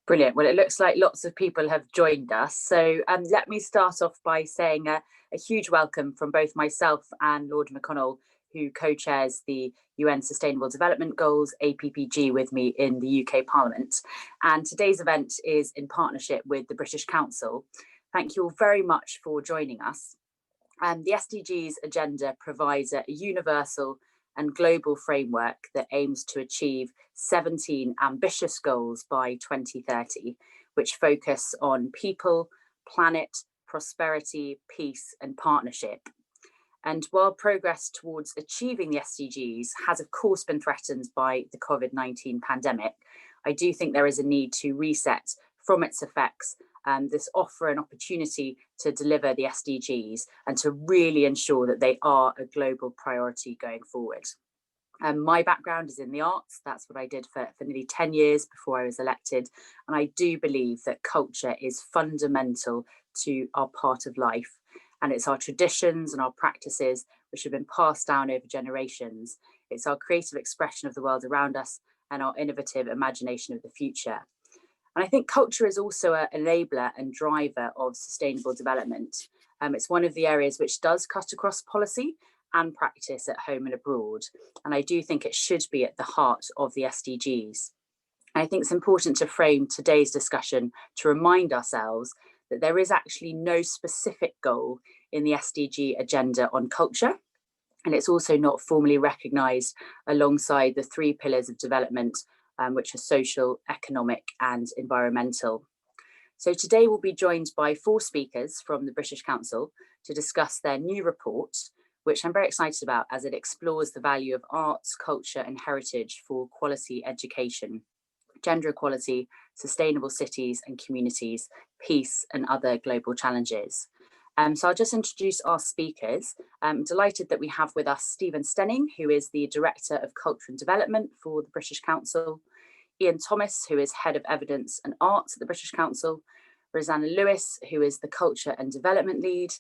Brilliant. Well, it looks like lots of people have joined us. So let me start off by saying a huge welcome from both myself and Lord McConnell, who co-chairs the UN Sustainable Development Goals, APPG, with me in the UK Parliament. And today's event is in partnership with the British Council. Thank you all very much for joining us. The SDGs agenda provides a universal and global framework that aims to achieve 17 ambitious goals by 2030, which focus on people, planet, prosperity, peace, and partnership. And while progress towards achieving the SDGs has, of course, been threatened by the COVID-19 pandemic, I do think there is a need to reset from its effects and this offer an opportunity to deliver the SDGs and to really ensure that they are a global priority going forward. My background is in the arts. That's what I did for nearly 10 years before I was elected. And I do believe that culture is fundamental to our part of life. And it's our traditions and our practices which have been passed down over generations. It's our creative expression of the world around us and our innovative imagination of the future. And I think culture is also an enabler and driver of sustainable development. It's one of the areas which does cut across policy and practice at home and abroad. And I do think it should be at the heart of the SDGs. And I think it's important to frame today's discussion to remind ourselves that there is actually no specific goal in the SDG agenda on culture. And it's also not formally recognised alongside the 3 pillars of development, which are social, economic and environmental. So today we'll be joined by 4 speakers from the British Council to discuss their new report, which I'm very excited about as it explores the value of arts, culture and heritage for quality education, gender equality, sustainable cities and communities, peace and other global challenges. So I'll just introduce our speakers. I'm delighted that we have with us Stephen Stenning, who is the Director of Culture and Development for the British Council, Ian Thomas, who is Head of Evidence and Arts at the British Council, Rosanna Lewis, who is the Culture and Development Lead,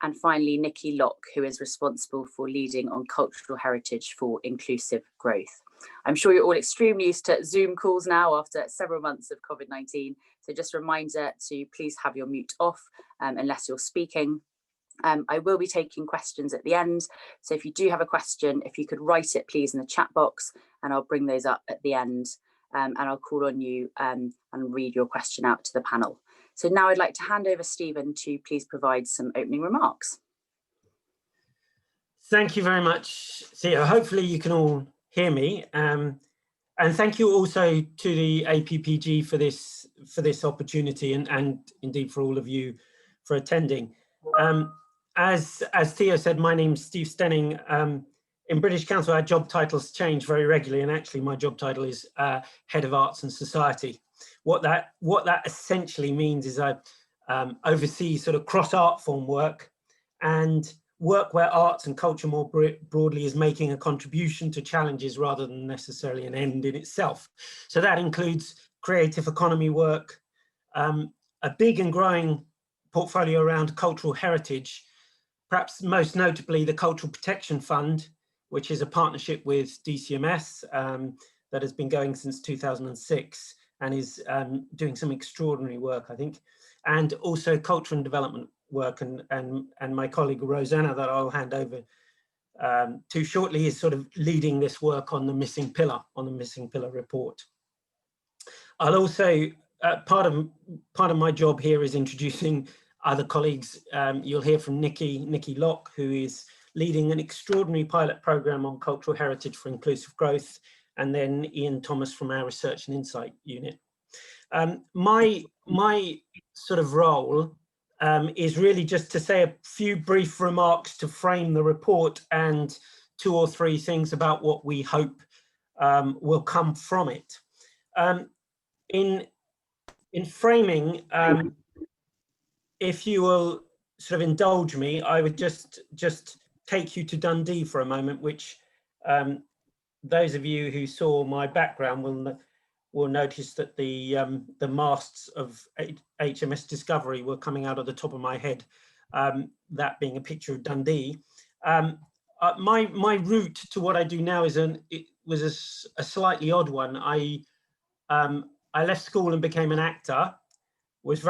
and finally Nikki Locke, who is responsible for leading on cultural heritage for inclusive growth. I'm sure you're all extremely used to Zoom calls now after several months of COVID-19. So just a reminder to please have your mute off unless you're speaking. I will be taking questions at the end. So if you do have a question, if you could write it please in the chat box and I'll bring those up at the end and I'll call on you and read your question out to the panel. So now I'd like to hand over Stephen to please provide some opening remarks. Thank you very much, Theo. Hopefully you can all hear me. And thank you also to the APPG for this opportunity and indeed for all of you for attending. As Theo said, my name's Steve Stenning. In British Council, our job titles change very regularly, and actually my job title is Head of Arts and Society. What that essentially means is I oversee sort of cross art form work and work where arts and culture more broadly is making a contribution to challenges rather than necessarily an end in itself. So that includes creative economy work, a big and growing portfolio around cultural heritage, perhaps most notably the Cultural Protection Fund, which is a partnership with DCMS that has been going since 2006 and is doing some extraordinary work, I think, and also culture and development work, and my colleague Rosanna, that I'll hand over to shortly, is sort of leading this work on the Missing Pillar report. I'll also part of my job here is introducing other colleagues. You'll hear from Nikki Locke, who is leading an extraordinary pilot program on cultural heritage for inclusive growth, and then Ian Thomas from our Research and Insight unit. My sort of role is really just to say a few brief remarks to frame the report and 2 or 3 things about what we hope will come from it. In framing, if you will sort of indulge me, I would just take you to Dundee for a moment, which those of you who saw my background will notice that the masts of HMS Discovery were coming out of the top of my head, that being a picture of Dundee. My route to what I do now was a slightly odd one. I left school and became an actor. Was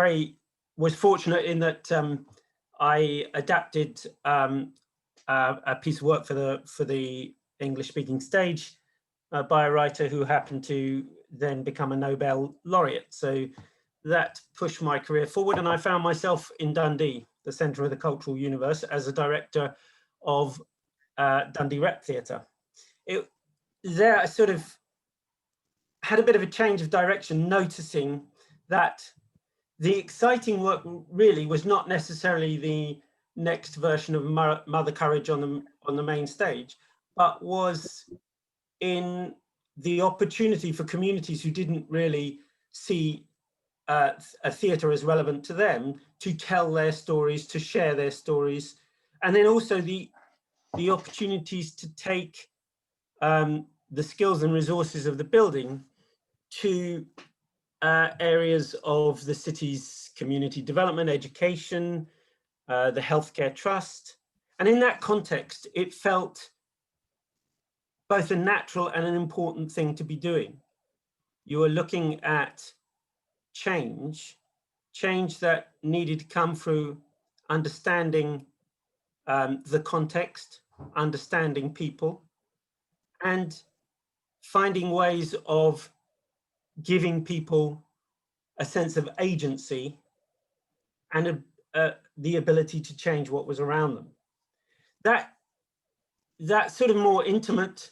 fortunate in that I adapted a piece of work for the English-speaking stage by a writer who happened to then become a Nobel laureate. So that pushed my career forward, and I found myself in Dundee, the centre of the cultural universe, as a director of Dundee Rep Theatre. There I sort of had a bit of a change of direction, noticing that the exciting work really was not necessarily the next version of Mother Courage on the main stage, but was in the opportunity for communities who didn't really see a theatre as relevant to them to tell their stories, to share their stories, and then also the opportunities to take the skills and resources of the building to areas of the city's community development, education, the healthcare trust. And in that context, it felt both a natural and an important thing to be doing. You are looking at change that needed to come through understanding the context, understanding people, and finding ways of giving people a sense of agency and the ability to change what was around them. That sort of more intimate,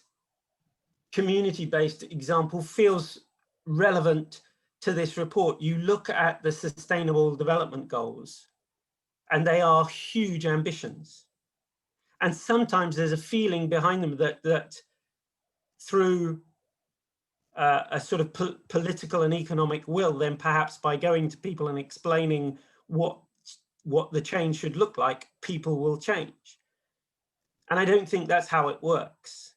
community-based example feels relevant to this report. You look at the Sustainable Development Goals, and they are huge ambitions. And sometimes there's a feeling behind them that through a sort of political and economic will, then perhaps by going to people and explaining what the change should look like, people will change. And I don't think that's how it works.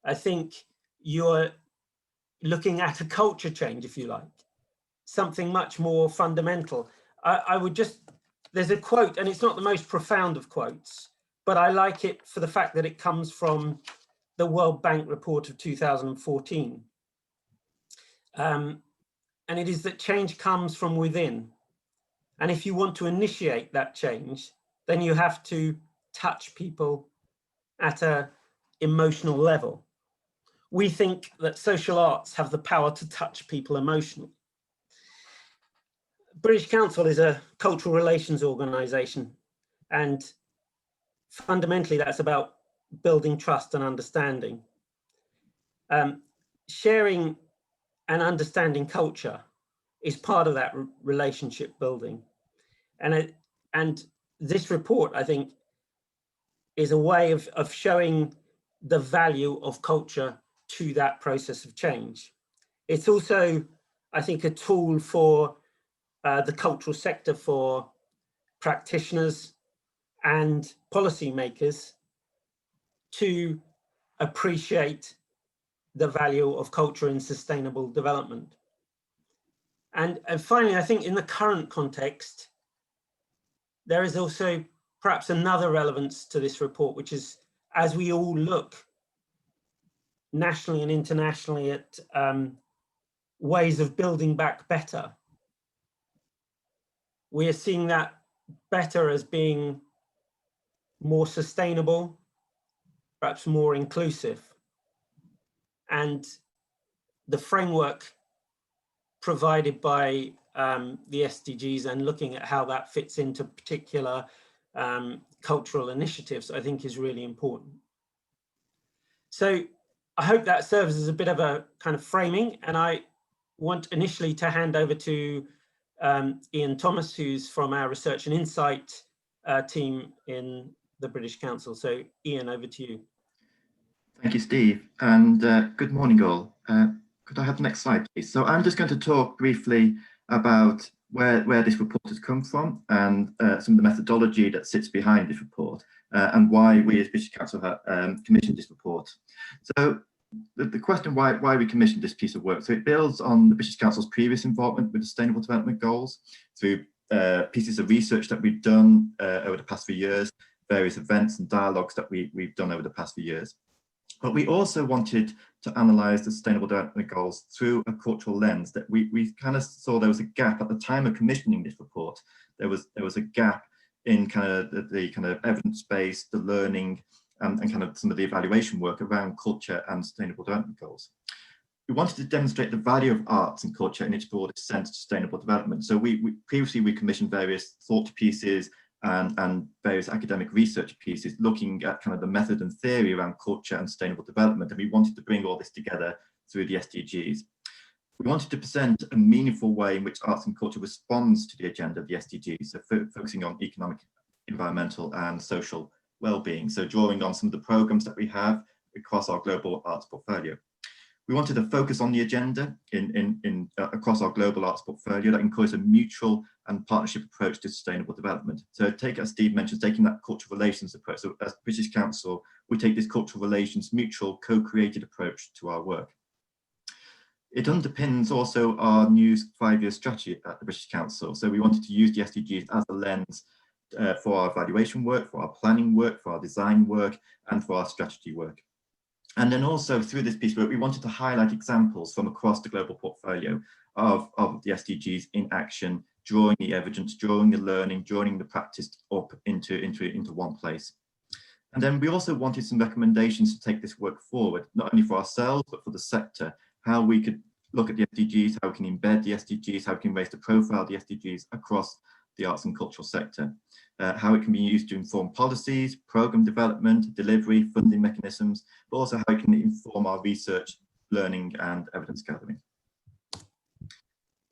I think you're looking at a culture change, if you like, something much more fundamental. I would just, there's a quote, and it's not the most profound of quotes, but I like it for the fact that it comes from the World Bank report of 2014. And it is that change comes from within. And if you want to initiate that change, then you have to touch people at an emotional level. We think that social arts have the power to touch people emotionally. British Council is a cultural relations organisation, and fundamentally that's about building trust and understanding. Sharing and understanding culture is part of that relationship building. And this report, I think, is a way of showing the value of culture to that process of change. It's also, I think, a tool for the cultural sector, for practitioners and policymakers to appreciate the value of culture in sustainable development. And finally, I think in the current context, there is also perhaps another relevance to this report, which is as we all look nationally and internationally at ways of building back better, we are seeing that better as being more sustainable, perhaps more inclusive. And the framework provided by the SDGs and looking at how that fits into particular cultural initiatives, I think is really important. So I hope that serves as a bit of a kind of framing, and I want initially to hand over to Ian Thomas, who's from our Research and Insight team in the British Council. So Ian, over to you. Thank you, Steve, and good morning all. Could I have the next slide, please? So I'm just going to talk briefly about where this report has come from and some of the methodology that sits behind this report and why we as British Council have commissioned this report. So the question why we commissioned this piece of work, so it builds on the British Council's previous involvement with the Sustainable Development Goals through pieces of research that we've done over the past few years, various events and dialogues that we've done over the past few years. But we also wanted to analyse the Sustainable Development Goals through a cultural lens, that we kind of saw there was a gap at the time of commissioning this report. There was a gap in kind of the kind of evidence-based, the learning, and kind of some of the evaluation work around culture and Sustainable Development Goals. We wanted to demonstrate the value of arts and culture in its broadest sense of sustainable development. So previously we commissioned various thought pieces and various academic research pieces looking at kind of the method and theory around culture and sustainable development. And we wanted to bring all this together through the SDGs. We wanted to present a meaningful way in which arts and culture responds to the agenda of the SDGs, so focusing on economic, environmental and social well-being. So drawing on some of the programs that we have across our global arts portfolio. We wanted to focus on the agenda across our global arts portfolio that encourages a mutual and partnership approach to sustainable development. So as Steve mentioned, taking that cultural relations approach. So as British Council, we take this cultural relations, mutual, co-created approach to our work. It underpins also our new 5-year strategy at the British Council. So we wanted to use the SDGs as a lens for our evaluation work, for our planning work, for our design work, and for our strategy work. And then also through this piece of work, we wanted to highlight examples from across the global portfolio of the SDGs in action, drawing the evidence, drawing the learning, drawing the practice up into one place. And then we also wanted some recommendations to take this work forward, not only for ourselves, but for the sector, how we could look at the SDGs, how we can embed the SDGs, how we can raise the profile of the SDGs across the arts and cultural sector, how it can be used to inform policies, program development, delivery, funding mechanisms, but also how it can inform our research, learning and evidence gathering.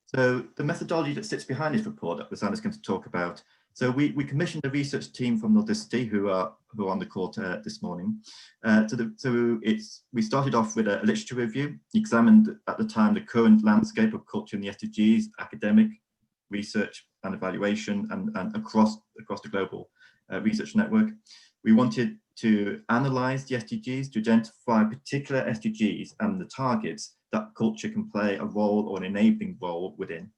So the methodology that sits behind this report that Rosanna's going to talk about. So we commissioned a research team from Nordicity who are on the call this morning. We started off with a literature review, examined at the time the current landscape of culture in the SDGs, academic, research and evaluation, and across the global research network. We wanted to analyse the SDGs to identify particular SDGs and the targets that culture can play a role or an enabling role within.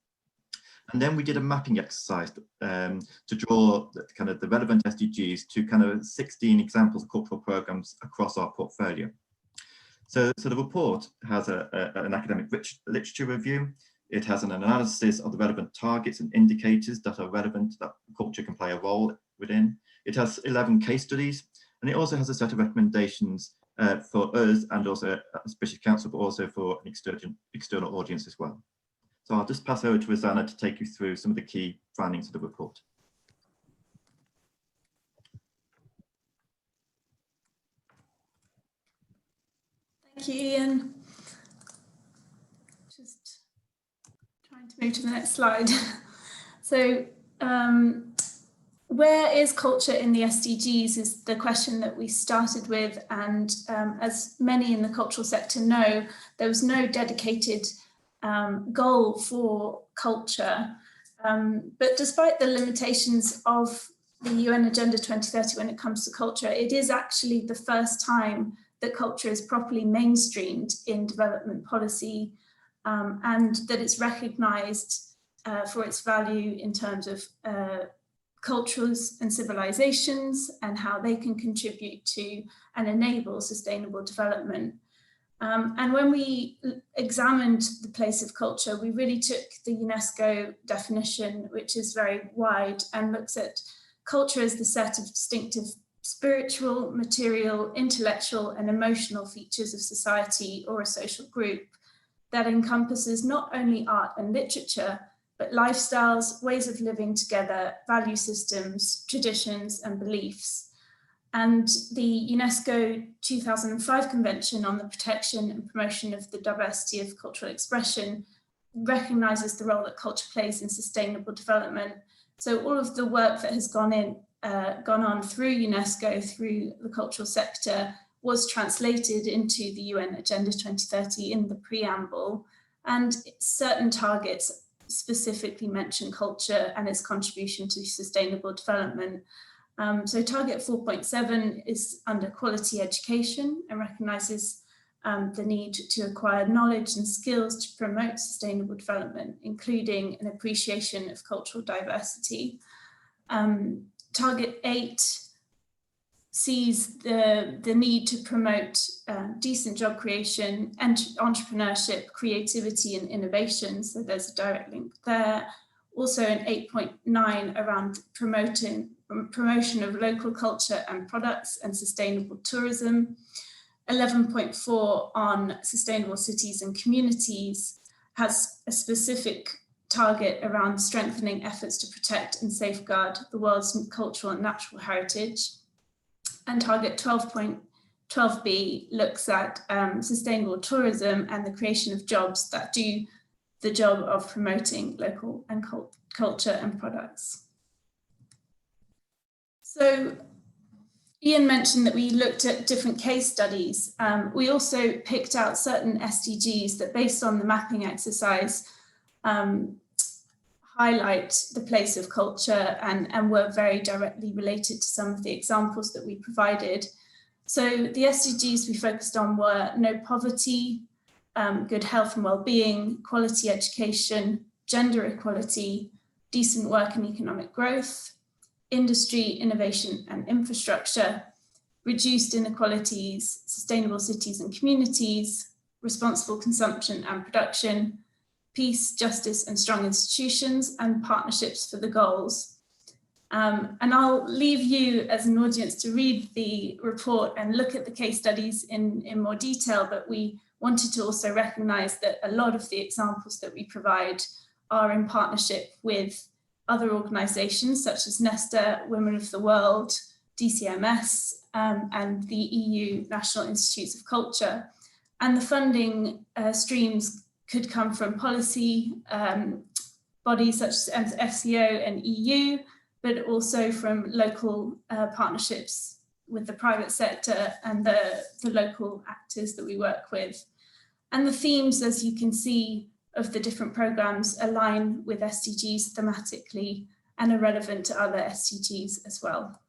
And then we did a mapping exercise to draw the relevant SDGs to kind of 16 examples of cultural programs across our portfolio. So the report has an academic literature review. It has an analysis of the relevant targets and indicators that are relevant that culture can play a role within. It has 11 case studies, and it also has a set of recommendations for us and also as British Council, but also for an external audience as well. So I'll just pass over to Rosanna to take you through some of the key findings of the report. Thank you, Ian. Just trying to move to the next slide. So where is culture in the SDGs is the question that we started with, and as many in the cultural sector know, there was no dedicated goal for culture. But despite the limitations of the UN Agenda 2030 when it comes to culture, it is actually the first time that culture is properly mainstreamed in development policy, and that it's recognised for its value in terms of cultures and civilizations and how they can contribute to and enable sustainable development. And when we examined the place of culture, we really took the UNESCO definition, which is very wide and looks at culture as the set of distinctive spiritual, material, intellectual and emotional features of society or a social group that encompasses not only art and literature, but lifestyles, ways of living together, value systems, traditions and beliefs. And the UNESCO 2005 Convention on the Protection and Promotion of the Diversity of Cultural Expression recognises the role that culture plays in sustainable development. So all of the work that has gone on through UNESCO, through the cultural sector, was translated into the UN Agenda 2030 in the preamble, and certain targets specifically mention culture and its contribution to sustainable development. So target 4.7 is under quality education and recognises the need to acquire knowledge and skills to promote sustainable development, including an appreciation of cultural diversity. Target 8 sees the need to promote decent job creation and entrepreneurship, creativity and innovation. So there's a direct link there. Also in 8.9 around promotion of local culture and products and sustainable tourism. 11.4 on sustainable cities and communities has a specific target around strengthening efforts to protect and safeguard the world's cultural and natural heritage. And target 12.12b looks at sustainable tourism and the creation of jobs that do the job of promoting local and culture and products. So Ian mentioned that we looked at different case studies. We also picked out certain SDGs that, based on the mapping exercise, highlight the place of culture and were very directly related to some of the examples that we provided. So the SDGs we focused on were no poverty, good health and well-being, quality education, gender equality, decent work and economic growth, industry, innovation and infrastructure, reduced inequalities, sustainable cities and communities, responsible consumption and production, peace, justice and strong institutions, and partnerships for the goals. And I'll leave you as an audience to read the report and look at the case studies in more detail, but we wanted to also recognize that a lot of the examples that we provide are in partnership with other organizations such as Nesta, Women of the World, DCMS, and the EU National Institutes of Culture. And the funding streams could come from policy bodies such as FCO and EU, but also from local partnerships with the private sector and the local actors that we work with. And the themes, as you can see, of the different programs align with SDGs thematically and are relevant to other SDGs as well.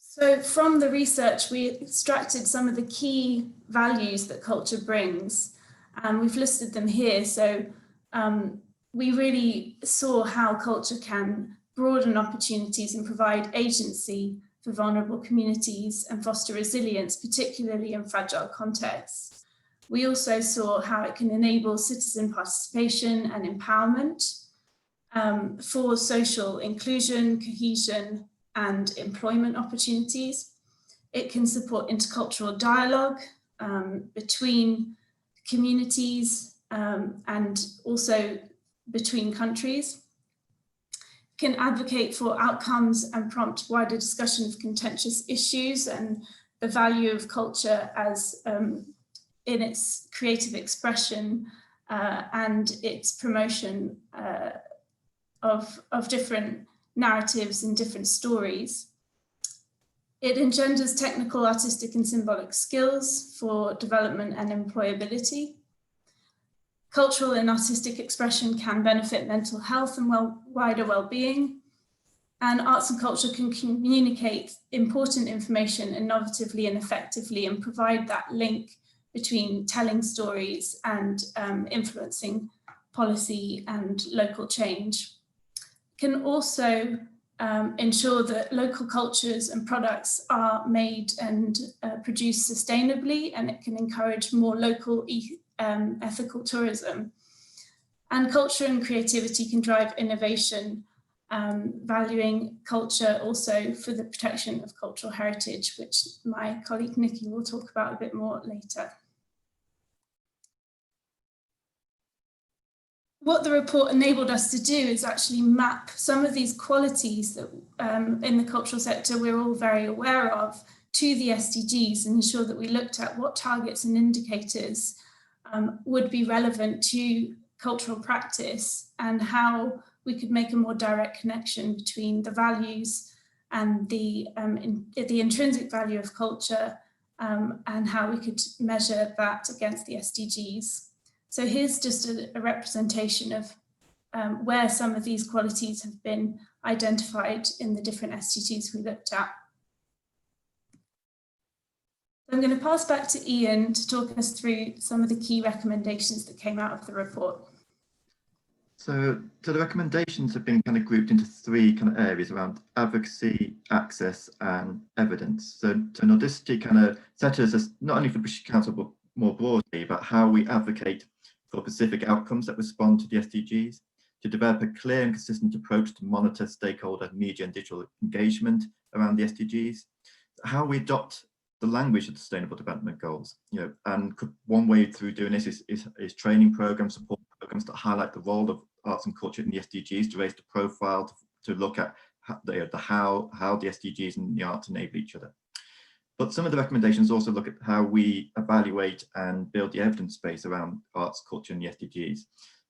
So from the research, we extracted some of the key values that culture brings, and we've listed them here. So we really saw how culture can broaden opportunities and provide agency for vulnerable communities and foster resilience, particularly in fragile contexts. We also saw how it can enable citizen participation and empowerment for social inclusion, cohesion, and employment opportunities. It can support intercultural dialogue between communities and also between countries. It can advocate for outcomes and prompt wider discussion of contentious issues and the value of culture as in its creative expression and its promotion of different narratives and different stories. It engenders technical, artistic and symbolic skills for development and employability. Cultural and artistic expression can benefit mental health and wider well-being. And arts and culture can communicate important information innovatively and effectively and provide that link between telling stories and influencing policy and local change. Can also ensure that local cultures and products are made and produced sustainably, and it can encourage more local ethical tourism. And culture and creativity can drive innovation, valuing culture also for the protection of cultural heritage, which my colleague Nikki will talk about a bit more later. What the report enabled us to do is actually map some of these qualities that in the cultural sector we're all very aware of to the SDGs and ensure that we looked at what targets and indicators would be relevant to cultural practice and how we could make a more direct connection between the values and the intrinsic value of culture and how we could measure that against the SDGs. So here's just a representation of where some of these qualities have been identified in the different SDGs we looked at. I'm going to pass back to Ian to talk us through some of the key recommendations that came out of the report. So the recommendations have been kind of grouped into three kind of areas around advocacy, access, and evidence. So Nordicity kind of set us as not only for the British Council, but more broadly about how we advocate for specific outcomes that respond to the SDGs, to develop a clear and consistent approach to monitor stakeholder, media, and digital engagement around the SDGs, how we adopt the language of the Sustainable Development Goals, and one way through doing this is training programs, support programs that highlight the role of arts and culture in the SDGs, to raise the profile, to look at how the SDGs and the arts enable each other. But some of the recommendations also look at how we evaluate and build the evidence base around arts, culture, and the SDGs.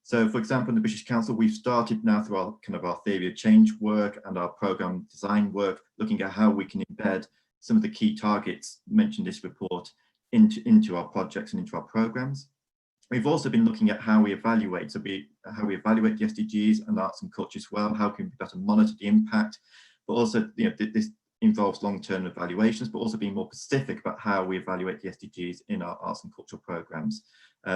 So, for example, in the British Council, we've started now through our theory of change work and our programme design work, looking at how we can embed some of the key targets mentioned in this report into our projects and into our programmes. We've also been looking at how we evaluate, the SDGs and arts and culture as well. How can we better monitor the impact? But also, this involves long-term evaluations, but also being more specific about how we evaluate the SDGs in our arts and cultural programmes.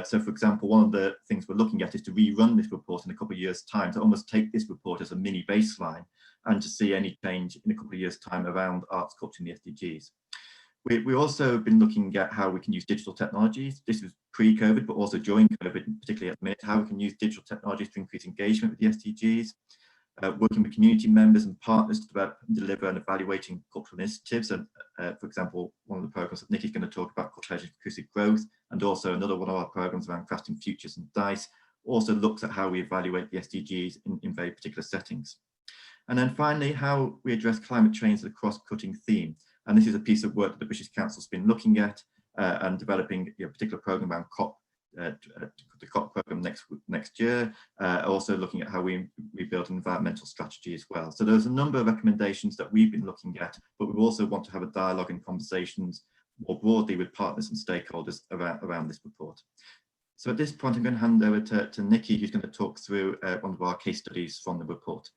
So, for example, one of the things we're looking at is to rerun this report in a couple of years' time, to almost take this report as a mini baseline and to see any change in a couple of years' time around arts, culture, and the SDGs. We also have been looking at how we can use digital technologies. This was pre-COVID, but also during COVID, particularly at the minute, how we can use digital technologies to increase engagement with the SDGs, working with community members and partners to develop and deliver and evaluating cultural initiatives. And for example, one of the programs that Nikki's going to talk about, Cultural Heritage Inclusive Growth, and also another one of our programs around Crafting Futures and DICE, also looks at how we evaluate the SDGs in very particular settings. And then finally, how we address climate change as a cross-cutting theme. And this is a piece of work that the British Council's been looking at and developing a particular programme around COP, the COP programme next year, also looking at how we build an environmental strategy as well. So there's a number of recommendations that we've been looking at, but we also want to have a dialogue and conversations more broadly with partners and stakeholders around this report. So at this point, I'm going to hand over to Nikki, who's going to talk through one of our case studies from the report.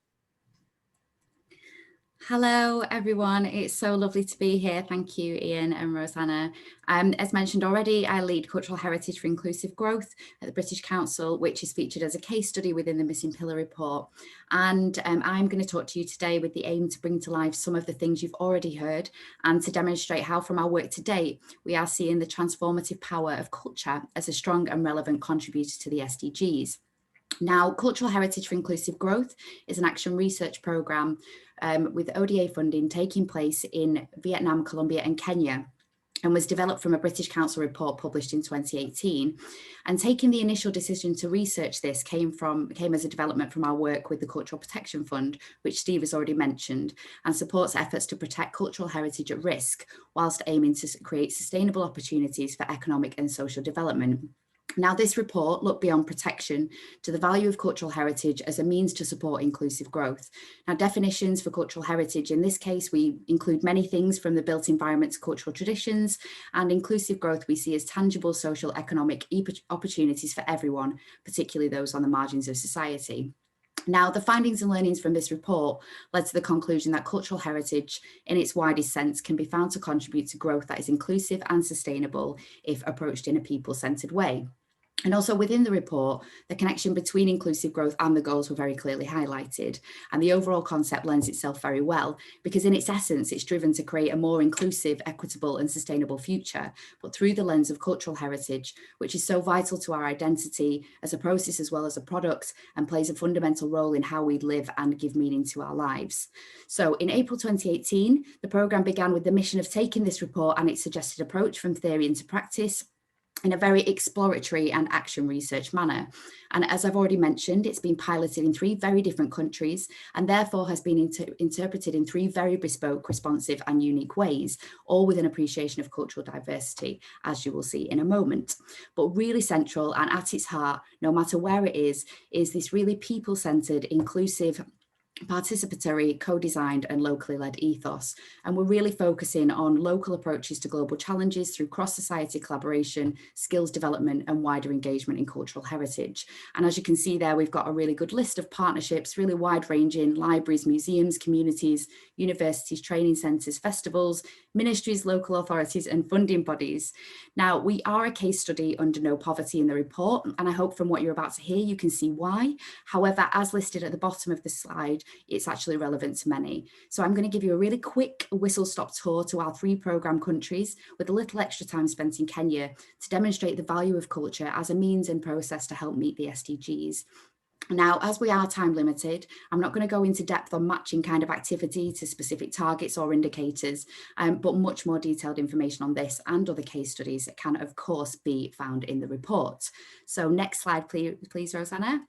Hello everyone, it's so lovely to be here. Thank you, Ian and Rosanna. As mentioned already, I lead Cultural Heritage for Inclusive Growth at the British Council, which is featured as a case study within the Missing Pillar report. And I'm going to talk to you today with the aim to bring to life some of the things you've already heard and to demonstrate how from our work to date, we are seeing the transformative power of culture as a strong and relevant contributor to the SDGs. Now, Cultural Heritage for Inclusive Growth is an action research programme with ODA funding taking place in Vietnam, Colombia and Kenya, and was developed from a British Council report published in 2018. And taking the initial decision to research this came as a development from our work with the Cultural Protection Fund, which Steve has already mentioned, and supports efforts to protect cultural heritage at risk, whilst aiming to create sustainable opportunities for economic and social development. Now, this report looked beyond protection to the value of cultural heritage as a means to support inclusive growth. Now, definitions for cultural heritage, in this case, we include many things from the built environment to cultural traditions, and inclusive growth we see as tangible social economic opportunities for everyone, particularly those on the margins of society. Now, the findings and learnings from this report led to the conclusion that cultural heritage, in its widest sense, can be found to contribute to growth that is inclusive and sustainable if approached in a people-centred way. And also within the report, the connection between inclusive growth and the goals were very clearly highlighted. And the overall concept lends itself very well, because in its essence, it's driven to create a more inclusive, equitable and sustainable future, but through the lens of cultural heritage, which is so vital to our identity as a process as well as a product, and plays a fundamental role in how we live and give meaning to our lives. So in April 2018, the programme began with the mission of taking this report and its suggested approach from theory into practice in a very exploratory and action research manner. And as I've already mentioned, it's been piloted in 3 very different countries and therefore has been interpreted in 3 very bespoke, responsive and unique ways, all with an appreciation of cultural diversity, as you will see in a moment. But really central and at its heart, no matter where it is this really people-centred, inclusive participatory, co-designed and locally led ethos. And we're really focusing on local approaches to global challenges through cross-society collaboration, skills development and wider engagement in cultural heritage. And as you can see there, we've got a really good list of partnerships, really wide-ranging: libraries, museums, communities, universities, training centres, festivals, ministries, local authorities and funding bodies. Now, we are a case study under No Poverty in the report, and I hope from what you're about to hear you can see why. However, as listed at the bottom of the slide, it's actually relevant to many. So I'm going to give you a really quick whistle-stop tour to our 3 programme countries, with a little extra time spent in Kenya, to demonstrate the value of culture as a means and process to help meet the SDGs. Now, as we are time limited, I'm not going to go into depth on matching kind of activity to specific targets or indicators, but much more detailed information on this and other case studies can, of course, be found in the report. So next slide, please, Rosanna.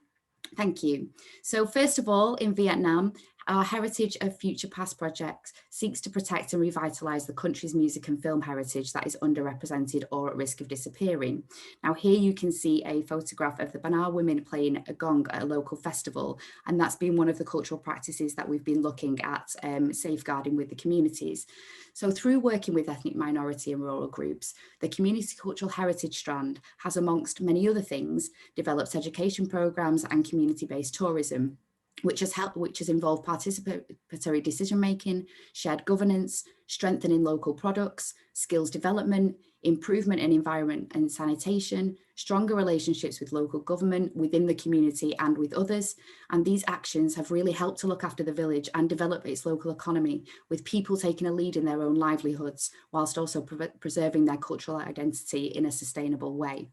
Thank you. So first of all, in Vietnam, our Heritage of Future Past project seeks to protect and revitalise the country's music and film heritage that is underrepresented or at risk of disappearing. Now here you can see a photograph of the Bana women playing a gong at a local festival, and that's been one of the cultural practices that we've been looking at safeguarding with the communities. So through working with ethnic minority and rural groups, the Community Cultural Heritage Strand has, amongst many other things, developed education programmes and community-based tourism, which has involved participatory decision-making, shared governance, strengthening local products, skills development, improvement in environment and sanitation, stronger relationships with local government, within the community and with others. And these actions have really helped to look after the village and develop its local economy, with people taking a lead in their own livelihoods, whilst also preserving their cultural identity in a sustainable way.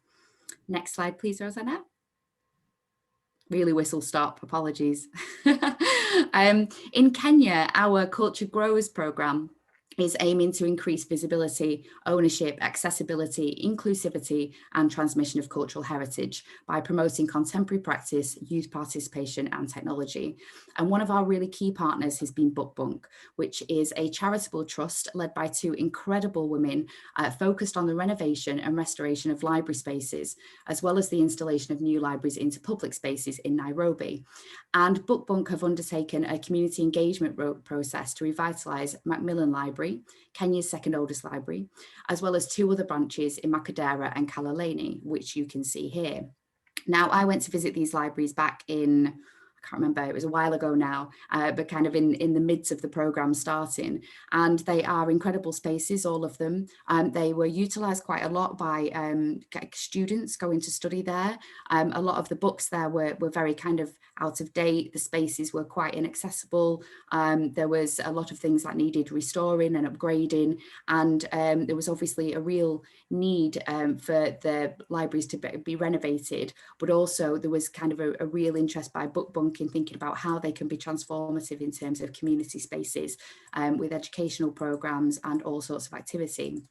Next slide, please, Rosanna. Really whistle stop, apologies. In Kenya, our Culture Grows programme is aiming to increase visibility, ownership, accessibility, inclusivity and transmission of cultural heritage by promoting contemporary practice, youth participation and technology. And one of our really key partners has been Book Bunk, which is a charitable trust led by 2 incredible women focused on the renovation and restoration of library spaces, as well as the installation of new libraries into public spaces in Nairobi. And Book Bunk have undertaken a community engagement process to revitalise Macmillan Library, Kenya's second oldest library, as well as 2 other branches in Makadara and Kaloleni, which you can see here. Now, I went to visit these libraries back in, I can't remember, it was a while ago now, but kind of in the midst of the programme starting. And they are incredible spaces, all of them. They were utilised quite a lot by students going to study there. A lot of the books there were very kind of out of date. The spaces were quite inaccessible. There was a lot of things that needed restoring and upgrading. And there was obviously a real need for the libraries to be renovated, but also there was kind of a real interest by Book Bunk in thinking about how they can be transformative in terms of community spaces with educational programmes and all sorts of activity.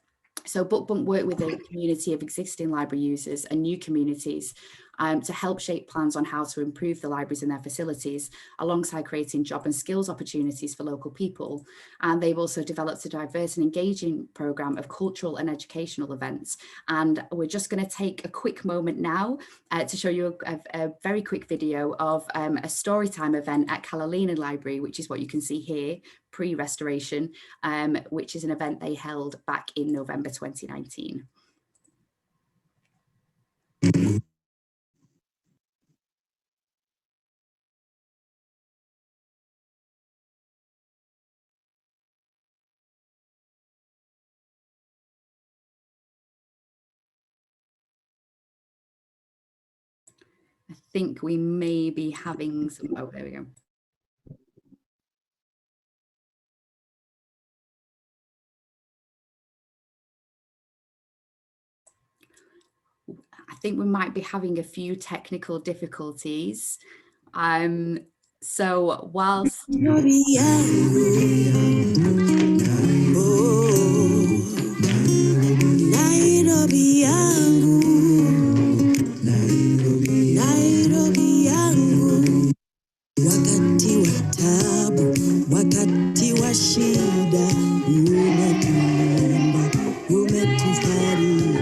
So Book Bunk worked with a community of existing library users and new communities to help shape plans on how to improve the libraries and their facilities, alongside creating job and skills opportunities for local people. And they've also developed a diverse and engaging programme of cultural and educational events. And we're just going to take a quick moment now to show you a very quick video of a storytime event at Kaloleni Library, which is what you can see here, pre-restoration, which is an event they held back in November 2019. I think we may be having some, oh, there we go. I think we might be having a few technical difficulties. So whilst... Wakati wa taabu, wakati wa shida, umetulinda, umetufariji.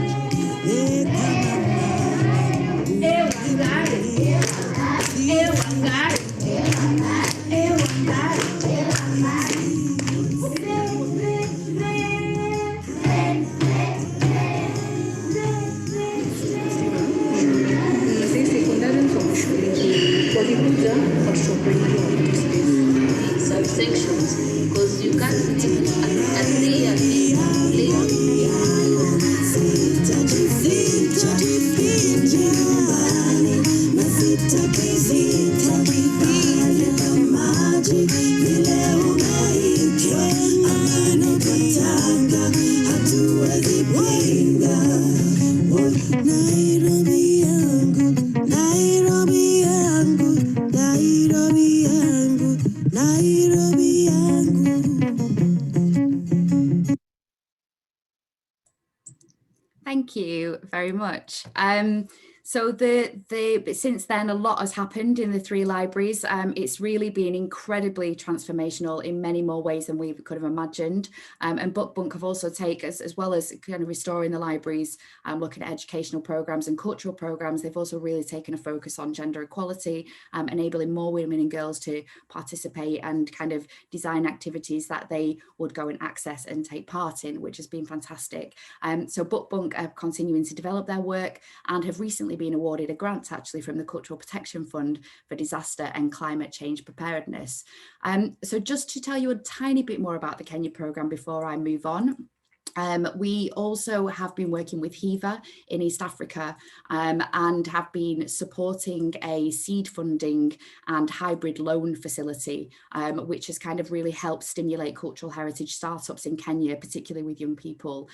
Kama mama, nyumbani na sitaki kibali na maji vile umeitwa amani twataka hatuwezi pinga. Nairobi yangu, Nairobi yangu, Nairobi yangu, Nairobi yangu. Thank you very much. So since then, a lot has happened in the 3 libraries. It's really been incredibly transformational in many more ways than we could have imagined. And Book Bunk have also taken, as well as kind of restoring the libraries, looking at educational programs and cultural programs, they've also really taken a focus on gender equality, enabling more women and girls to participate and kind of design activities that they would go and access and take part in, which has been fantastic. So Book Bunk are continuing to develop their work and have recently been awarded a grant actually from the Cultural Protection Fund for disaster and climate change preparedness. So just to tell you a tiny bit more about the Kenya programme before I move on. We also have been working with HIVA in East Africa and have been supporting a seed funding and hybrid loan facility, which has kind of really helped stimulate cultural heritage startups in Kenya, particularly with young people,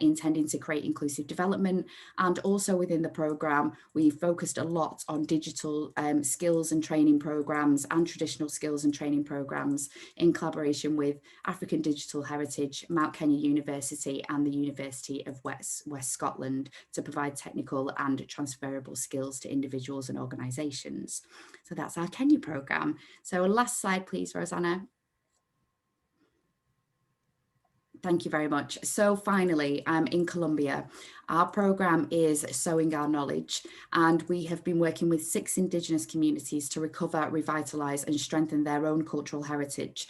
intending to create inclusive development. And also within the programme, we focused a lot on digital skills and training programmes and traditional skills and training programmes in collaboration with African Digital Heritage, Mount Kenya University and the University of West Scotland to provide technical and transferable skills to individuals and organisations. So that's our Kenya programme. So last slide, please, Rosanna. Thank you very much. So finally, in Colombia, our programme is Sowing Our Knowledge, and we have been working with 6 Indigenous communities to recover, revitalise and strengthen their own cultural heritage,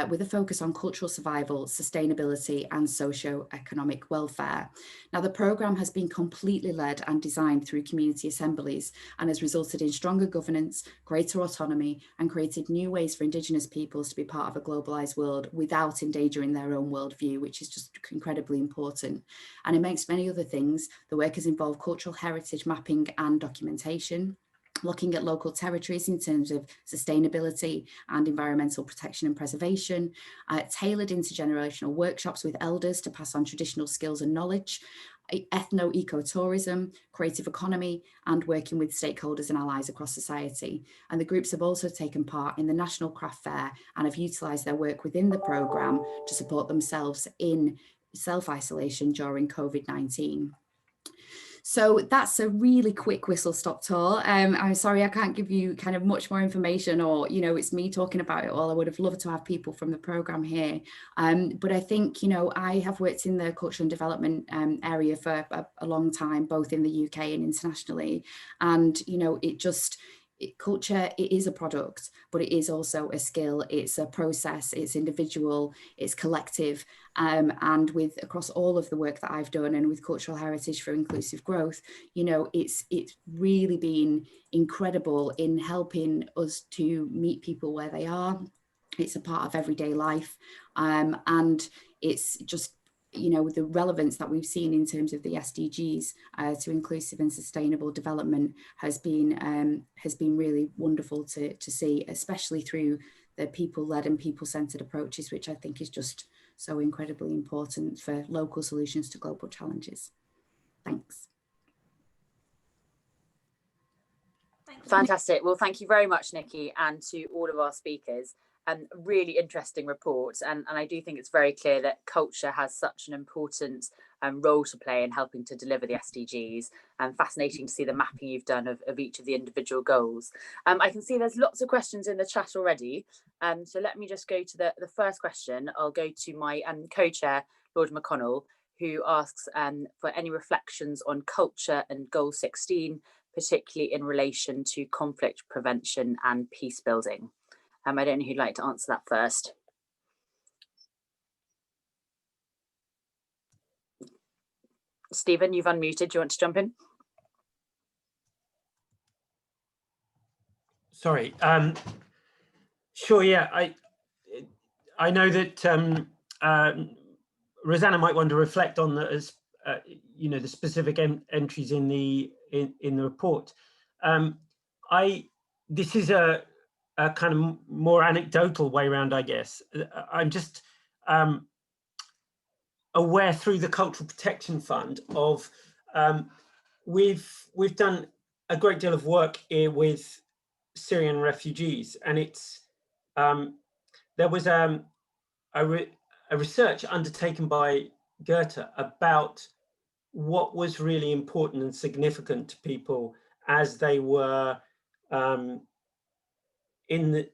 with a focus on cultural survival, sustainability and socio-economic welfare. Now, the programme has been completely led and designed through community assemblies and has resulted in stronger governance, greater autonomy and created new ways for Indigenous peoples to be part of a globalised world without endangering their own worldview, which is just incredibly important. And amongst many other things, the work has involved cultural heritage mapping and documentation, looking at local territories in terms of sustainability and environmental protection and preservation, tailored intergenerational workshops with elders to pass on traditional skills and knowledge, ethno-ecotourism, creative economy, and working with stakeholders and allies across society. And the groups have also taken part in the National Craft Fair and have utilised their work within the programme to support themselves in self-isolation during COVID-19. So that's a really quick whistle-stop tour. I'm sorry I can't give you kind of much more information, or, you know, it's me talking about it all. I would have loved to have people from the programme here. But I think, you know, I have worked in the cultural and development area for a long time, both in the UK and internationally. And, you know, culture, it is a product, but it is also a skill, it's a process, it's individual, it's collective. And with across all of the work that I've done and with Cultural Heritage for Inclusive Growth, you know, it's really been incredible in helping us to meet people where they are. It's a part of everyday life. And it's just, you know, the relevance that we've seen in terms of the SDGs to inclusive and sustainable development has been really wonderful to see, especially through the people-led and people-centered approaches, which I think is just so incredibly important for local solutions to global challenges. Thanks. Fantastic. Well, thank you very much, Nikki, and to all of our speakers. Really interesting report, and I do think it's very clear that culture has such an important role to play in helping to deliver the SDGs, and fascinating to see the mapping you've done of each of the individual goals. I can see there's lots of questions in the chat already, so let me just go to the first question. I'll go to my co-chair, Lord McConnell, who asks for any reflections on culture and Goal 16, particularly in relation to conflict prevention and peace building. I don't know who'd like to answer that first. Stephen, you've unmuted. Do you want to jump in? Sorry. Sure. Yeah. I know that Rosanna might want to reflect on the, you know, the specific entries in the in the report. This is a kind of more anecdotal way around, I guess. I'm just aware through the Cultural Protection Fund of we've done a great deal of work here with Syrian refugees, and it's there was a research undertaken by Goethe about what was really important and significant to people as they were in the,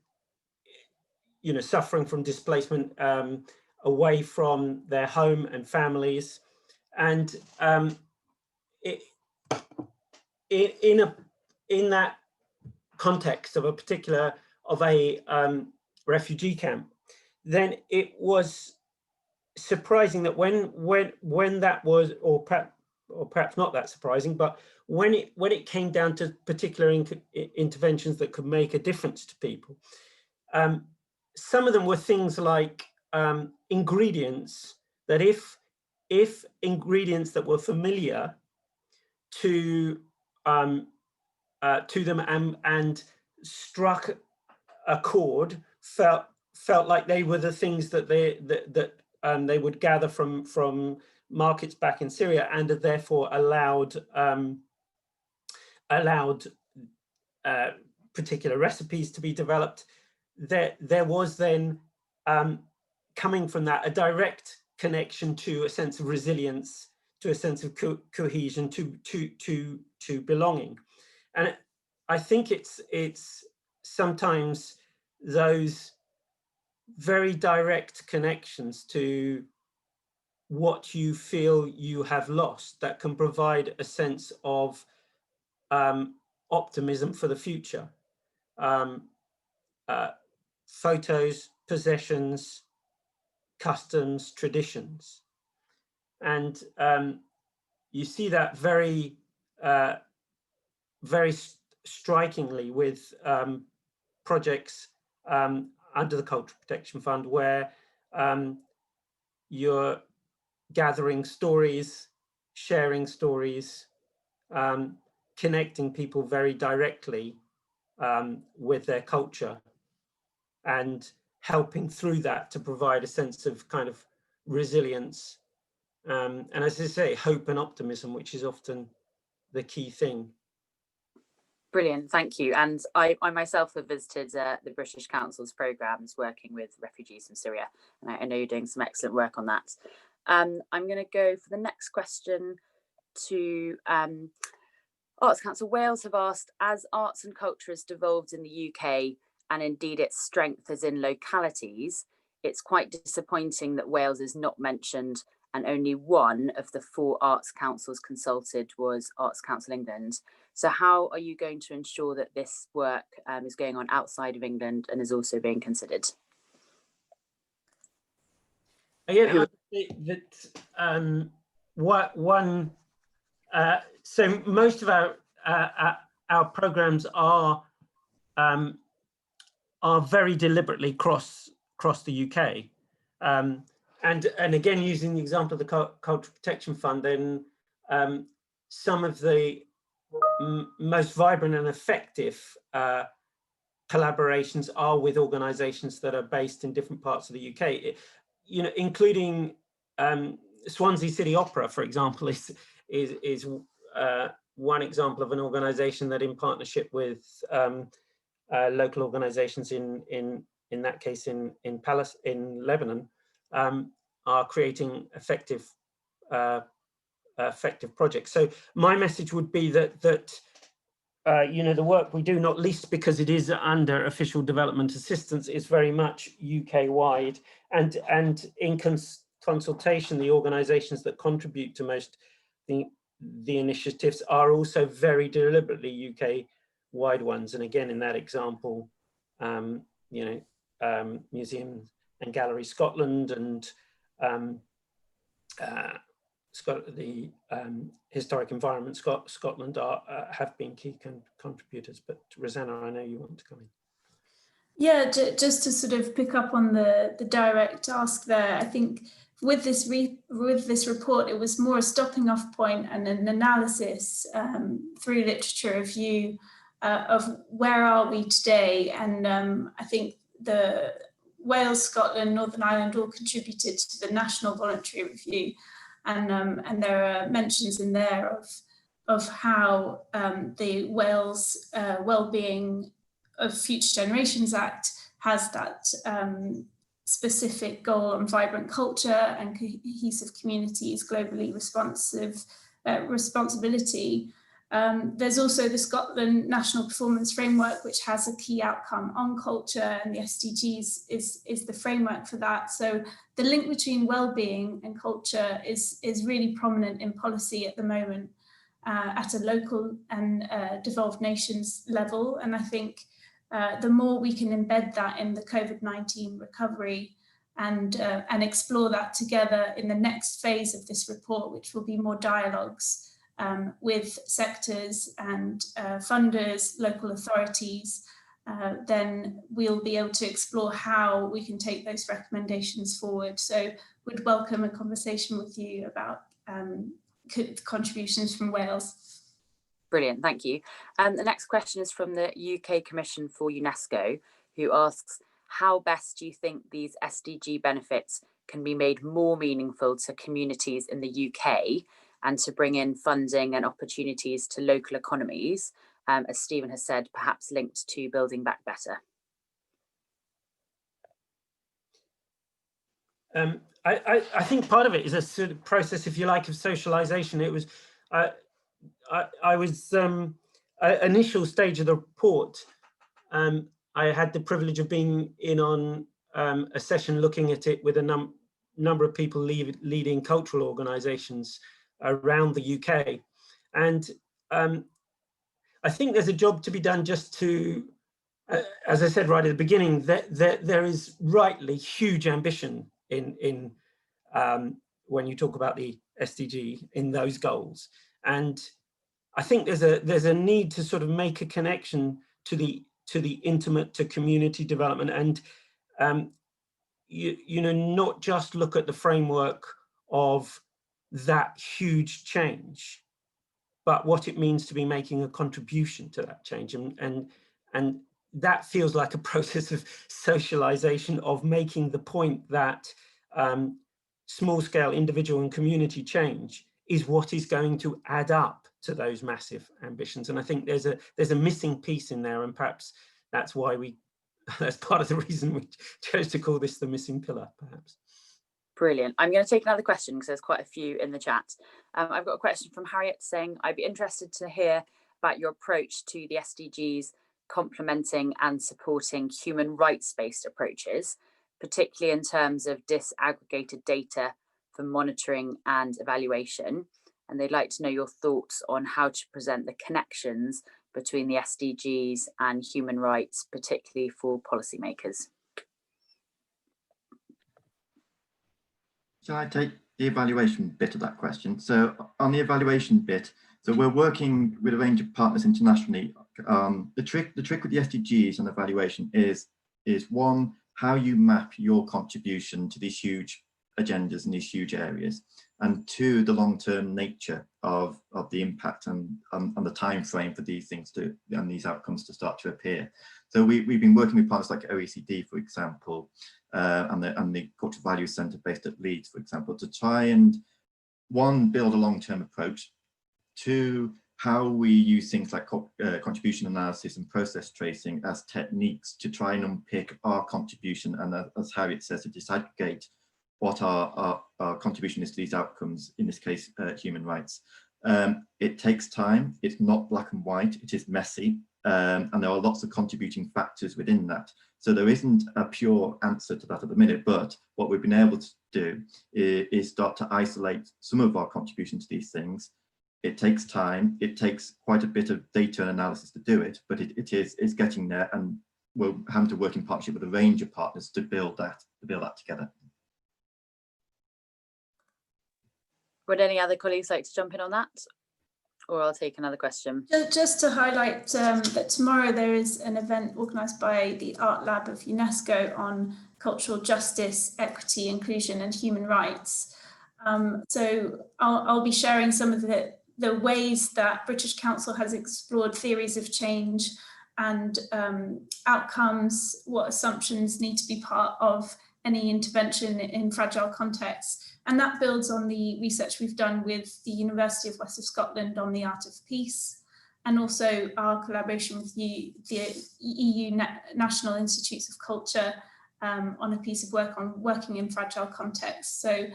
suffering from displacement away from their home and families, and in that context of a refugee camp, then it was surprising that when that was, or perhaps not that surprising, but when it came down to particular interventions that could make a difference to people, some of them were things like ingredients that if ingredients that were familiar to them and struck a chord, felt like they were the things that they would gather from markets back in Syria, and therefore allowed particular recipes to be developed. There was then coming from that a direct connection to a sense of resilience, to a sense of cohesion, to belonging. And I think it's sometimes those very direct connections to what you feel you have lost that can provide a sense of optimism for the future. Photos, possessions, customs, traditions. And you see that very strikingly with projects under the Cultural Protection Fund, where you're gathering stories, sharing stories, connecting people very directly with their culture, and helping through that to provide a sense of kind of resilience, and as I say, hope and optimism, which is often the key thing. Brilliant, thank you. And I myself have visited the British Council's programmes working with refugees from Syria, and I know you're doing some excellent work on that. I'm going to go for the next question to Arts Council Wales. Have asked, as arts and culture has devolved in the UK, and indeed its strength is in localities, it's quite disappointing that Wales is not mentioned, and only one of the 4 arts councils consulted was Arts Council England. So how are you going to ensure that this work is going on outside of England and is also being considered? Yeah, so most of our programs are very deliberately cross the UK, and again, using the example of the Cultural Protection Fund, then some of the most vibrant and effective collaborations are with organisations that are based in different parts of the UK, including Swansea City Opera, for example, is one example of an organisation that, in partnership with local organisations in that case in Lebanon, are creating effective projects. So my message would be that the work we do, not least because it is under official development assistance, is very much UK wide, and in consultation, the organisations that contribute to most the initiatives are also very deliberately UK wide ones. And again, in that example, Museums and Galleries Scotland and the Historic Environment Scotland have been key contributors. But Rosanna, I know you want to come in. Yeah, just to sort of pick up on the direct ask there, I think with this report, it was more a stopping off point and an analysis through literature review of where are we today. And I think the Wales, Scotland, Northern Ireland all contributed to the National Voluntary Review, and there are mentions in there of how the Wales Wellbeing of Future Generations Act has that specific goal on vibrant culture and cohesive communities, globally responsive responsibility. There's also the Scotland National Performance Framework, which has a key outcome on culture, and the SDGs is the framework for that. So the link between well-being and culture is really prominent in policy at the moment at a local and devolved nations level. And I think the more we can embed that in the COVID-19 recovery and explore that together in the next phase of this report, which will be more dialogues with sectors and funders, local authorities, then we'll be able to explore how we can take those recommendations forward. So would welcome a conversation with you about contributions from Wales. Brilliant, thank you. The next question is from the UK Commission for UNESCO, who asks, how best do you think these SDG benefits can be made more meaningful to communities in the UK and to bring in funding and opportunities to local economies, as Stephen has said, perhaps linked to Building Back Better? I think part of it is a sort of process, if you like, of socialization. It was, I was initial stage of the report. I had the privilege of being in on a session looking at it with a number of people leading cultural organisations around the UK, and I think there's a job to be done just to, as I said right at the beginning, that there is rightly huge ambition in when you talk about the SDG in those goals, and I think there's a need to sort of make a connection to the intimate, to community development, and you know, not just look at the framework of that huge change, but what it means to be making a contribution to that change, and that feels like a process of socialization, of making the point that small-scale individual and community change is what is going to add up to those massive ambitions. And I think there's a missing piece in there, and perhaps that's why that's part of the reason we chose to call this the missing pillar, perhaps. Brilliant. I'm going to take another question because there's quite a few in the chat. I've got a question from Harriet saying, I'd be interested to hear about your approach to the SDGs complementing and supporting human rights-based approaches, particularly in terms of disaggregated data for monitoring and evaluation. And they'd like to know your thoughts on how to present the connections between the SDGs and human rights, particularly for policymakers. Shall I take the evaluation bit of that question? So on the evaluation bit, so we're working with a range of partners internationally. The trick with the SDGs and evaluation is one, how you map your contribution to these huge agendas in these huge areas, and two, the long-term nature of the impact and the time frame for these things and these outcomes to start to appear. So we've been working with partners like OECD, for example, and the Cultural Values Centre based at Leeds, for example, to try and, one, build a long-term approach, two, how we use things like contribution analysis and process tracing as techniques to try and unpick our contribution, and as Harriet says, to disaggregate what our contribution is to these outcomes, in this case, human rights. It takes time, it's not black and white, it is messy, and there are lots of contributing factors within that. So there isn't a pure answer to that at the minute, but what we've been able to do is start to isolate some of our contribution to these things. It takes time, it takes quite a bit of data and analysis to do it, but it's getting there, and we're having to work in partnership with a range of partners to build that together. Would any other colleagues like to jump in on that? or I'll take another question. Just to highlight that tomorrow there is an event organised by the Art Lab of UNESCO on cultural justice, equity, inclusion and human rights. So I'll be sharing some of the ways that British Council has explored theories of change and outcomes, what assumptions need to be part of any intervention in fragile contexts. And that builds on the research we've done with the University of West of Scotland on the art of peace, and also our collaboration with the EU National Institutes of Culture on a piece of work on working in fragile contexts. So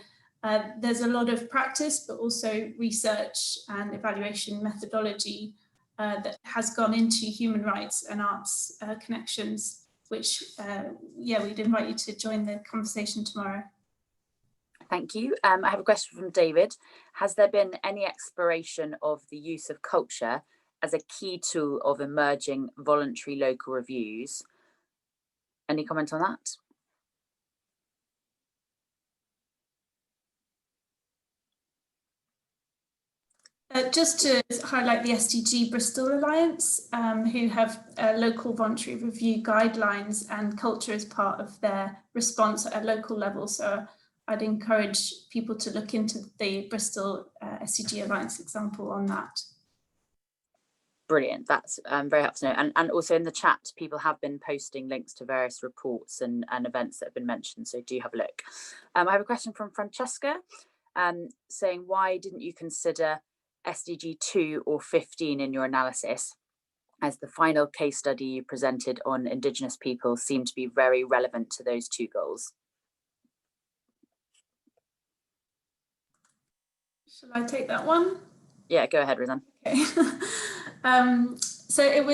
there's a lot of practice, but also research and evaluation methodology that has gone into human rights and arts connections, which, yeah, we'd invite you to join the conversation tomorrow. Thank you. I have a question from David. Has there been any exploration of the use of culture as a key tool of emerging voluntary local reviews? Any comment on that? Just to highlight the SDG Bristol Alliance, who have local voluntary review guidelines, and culture is part of their response at a local level. So I'd encourage people to look into the Bristol SDG Alliance example on that. Brilliant, that's very helpful to know. And also in the chat, people have been posting links to various reports and events that have been mentioned, so do have a look. I have a question from Francesca saying, why didn't you consider SDG 2 or 15 in your analysis, as the final case study you presented on Indigenous people seemed to be very relevant to those two goals? Shall I take that one? Yeah, go ahead, Rosanna. Okay. So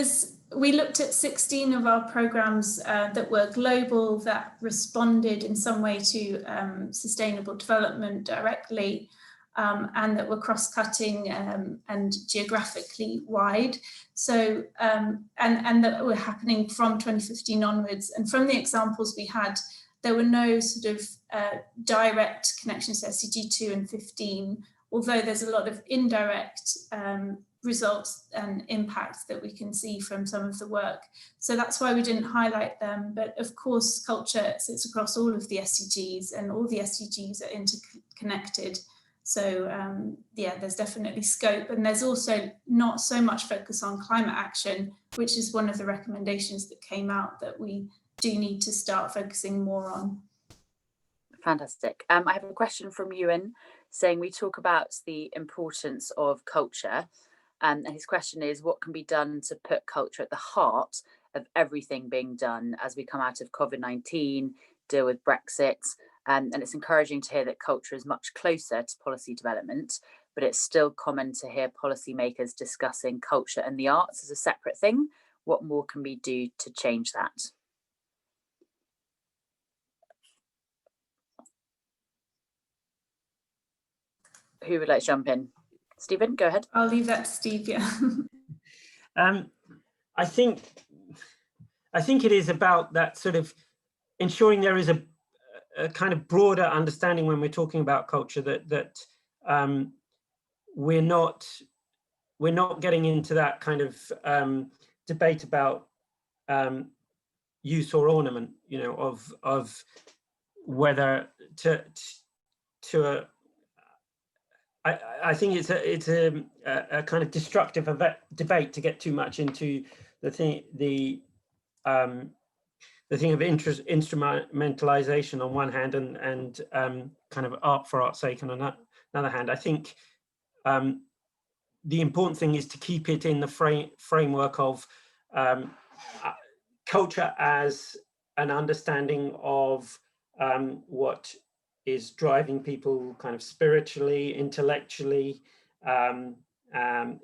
we looked at 16 of our programs that were global, that responded in some way to sustainable development directly, and that were cross-cutting and geographically wide. So, and that were happening from 2015 onwards. And from the examples we had, there were no sort of direct connections to SDG 2 and 15, although there's a lot of indirect results and impacts that we can see from some of the work. So that's why we didn't highlight them. But of course, culture sits across all of the SDGs, and all the SDGs are interconnected. So yeah, there's definitely scope. And there's also not so much focus on climate action, which is one of the recommendations that came out that we do need to start focusing more on. Fantastic. I have a question from Ewan saying, we talk about the importance of culture, and his question is, what can be done to put culture at the heart of everything being done as we come out of COVID-19, deal with Brexit? And it's encouraging to hear that culture is much closer to policy development, but it's still common to hear policymakers discussing culture and the arts as a separate thing. What more can we do to change that? Who would like to jump in? Stephen, go ahead. I'll leave that to Steve, yeah. I think it is about that sort of ensuring there is a kind of broader understanding when we're talking about culture, that we're not getting into that kind of debate about use or ornament, you know, of whether I think it's a kind of destructive debate to get too much into the thing of instrumentalization on one hand, and kind of art for art's sake on another hand. I think the important thing is to keep it in the framework of culture as an understanding of what is driving people kind of spiritually, intellectually,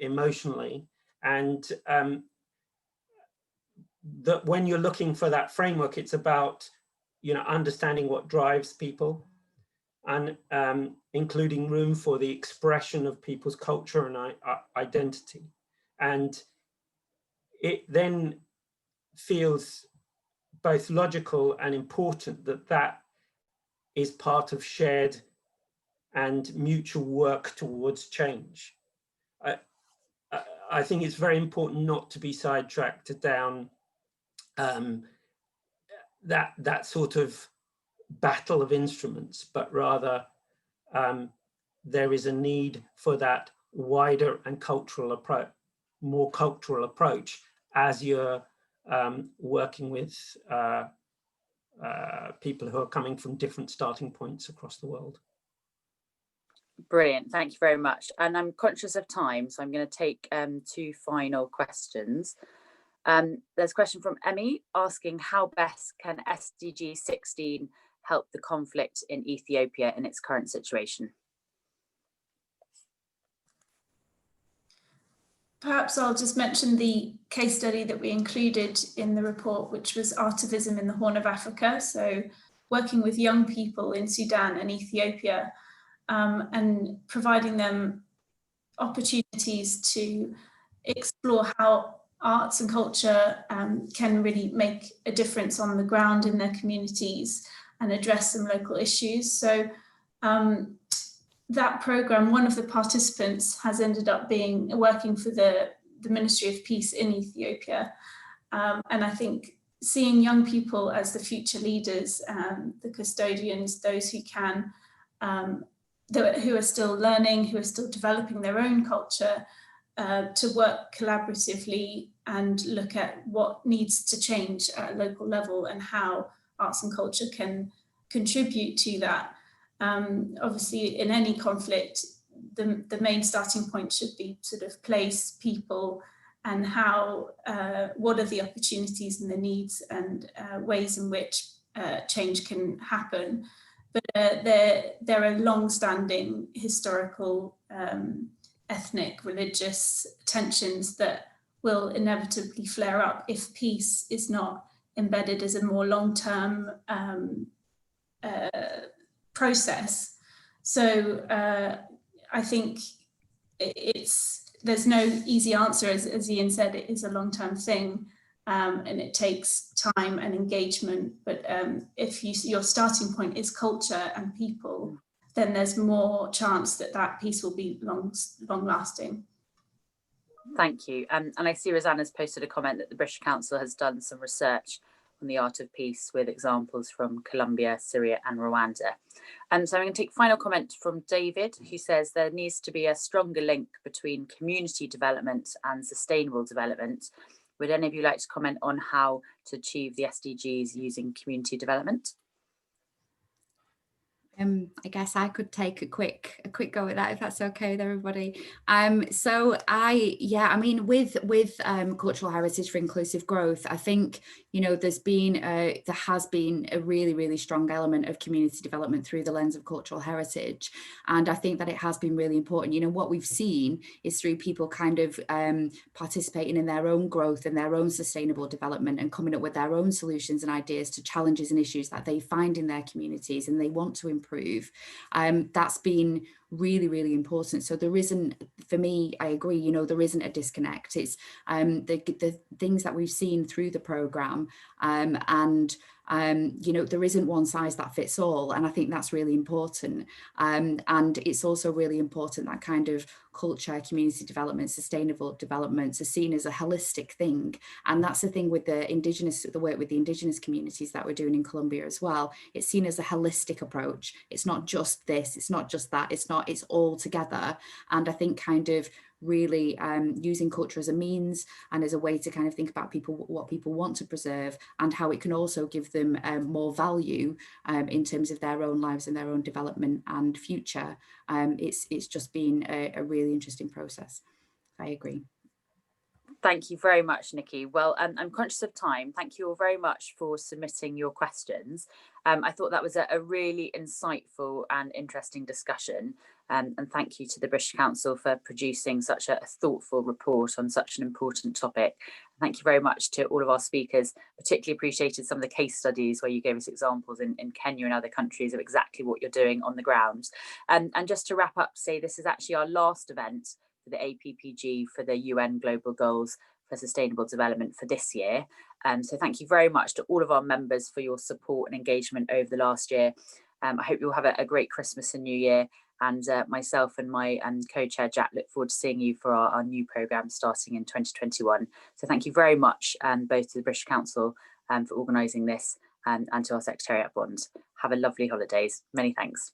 emotionally, and that when you're looking for that framework, it's about, you know, understanding what drives people, and including room for the expression of people's culture and identity. And it then feels both logical and important that is part of shared and mutual work towards change. I think it's very important not to be sidetracked down that sort of battle of instruments, but rather there is a need for that wider and cultural approach, more cultural approach, as you're working with people who are coming from different starting points across the world. Brilliant, thank you very much. And I'm conscious of time, so I'm going to take two final questions. There's a question from Emmy asking, how best can SDG 16 help the conflict in Ethiopia in its current situation? Perhaps I'll just mention the case study that we included in the report, which was Artivism in the Horn of Africa. So working with young people in Sudan and Ethiopia, and providing them opportunities to explore how arts and culture can really make a difference on the ground in their communities and address some local issues. So that program, one of the participants has ended up working for the Ministry of Peace in Ethiopia. And I think seeing young people as the future leaders, the custodians, those who can, who are still learning, who are still developing their own culture, to work collaboratively and look at what needs to change at a local level and how arts and culture can contribute to that. Obviously, in any conflict, the main starting point should be sort of place, people, and how, what are the opportunities and the needs and ways in which change can happen. But there are long-standing historical, ethnic, religious tensions that will inevitably flare up if peace is not embedded as a more long-term process. So I think there's no easy answer, as Ian said. It is a long-term thing, and it takes time and engagement. But if your starting point is culture and people, then there's more chance that that peace will be long-lasting. Thank you. And I see Rosanna's posted a comment that the British Council has done some research on the art of peace with examples from Colombia, Syria and Rwanda. And so I'm going to take final comment from David, who says there needs to be a stronger link between community development and sustainable development. Would any of you like to comment on how to achieve the SDGs using community development? I guess I could take a quick go at that, if that's okay with everybody. So I mean, with cultural heritage for inclusive growth, I think, you know, there has been a really strong element of community development through the lens of cultural heritage, and I think that it has been really important. You know, what we've seen is through people kind of participating in their own growth and their own sustainable development and coming up with their own solutions and ideas to challenges and issues that they find in their communities and they want to improve. That's been really important. So there isn't, for me, I agree, you know, there isn't a disconnect. It's the things that we've seen through the programme, and you know, there isn't one size that fits all, and I think that's really important. And it's also really important that kind of culture, community development, sustainable developments are seen as a holistic thing. And that's the thing with the work with the Indigenous communities that we're doing in Colombia as well. It's seen as a holistic approach. It's not just this, it's not just that, it's all together. And I think kind of really using culture as a means and as a way to kind of think about what people want to preserve, and how it can also give them more value in terms of their own lives and their own development and future. It's just been a really interesting process. I agree. Thank you very much, Nikki. Well, I'm conscious of time. Thank you all very much for submitting your questions. I thought that was a really insightful and interesting discussion. And thank you to the British Council for producing such a thoughtful report on such an important topic. Thank you very much to all of our speakers. Particularly appreciated some of the case studies where you gave us examples in Kenya and other countries of exactly what you're doing on the ground. And just to wrap up, say this is actually our last event for the APPG for the UN Global Goals for Sustainable Development for this year. So thank you very much to all of our members for your support and engagement over the last year. I hope you'll have a great Christmas and New Year, and myself and my co-chair Jack look forward to seeing you for our new programme starting in 2021. So thank you very much, both to the British Council for organising this and to our Secretariat Bond. Have a lovely holidays. Many thanks.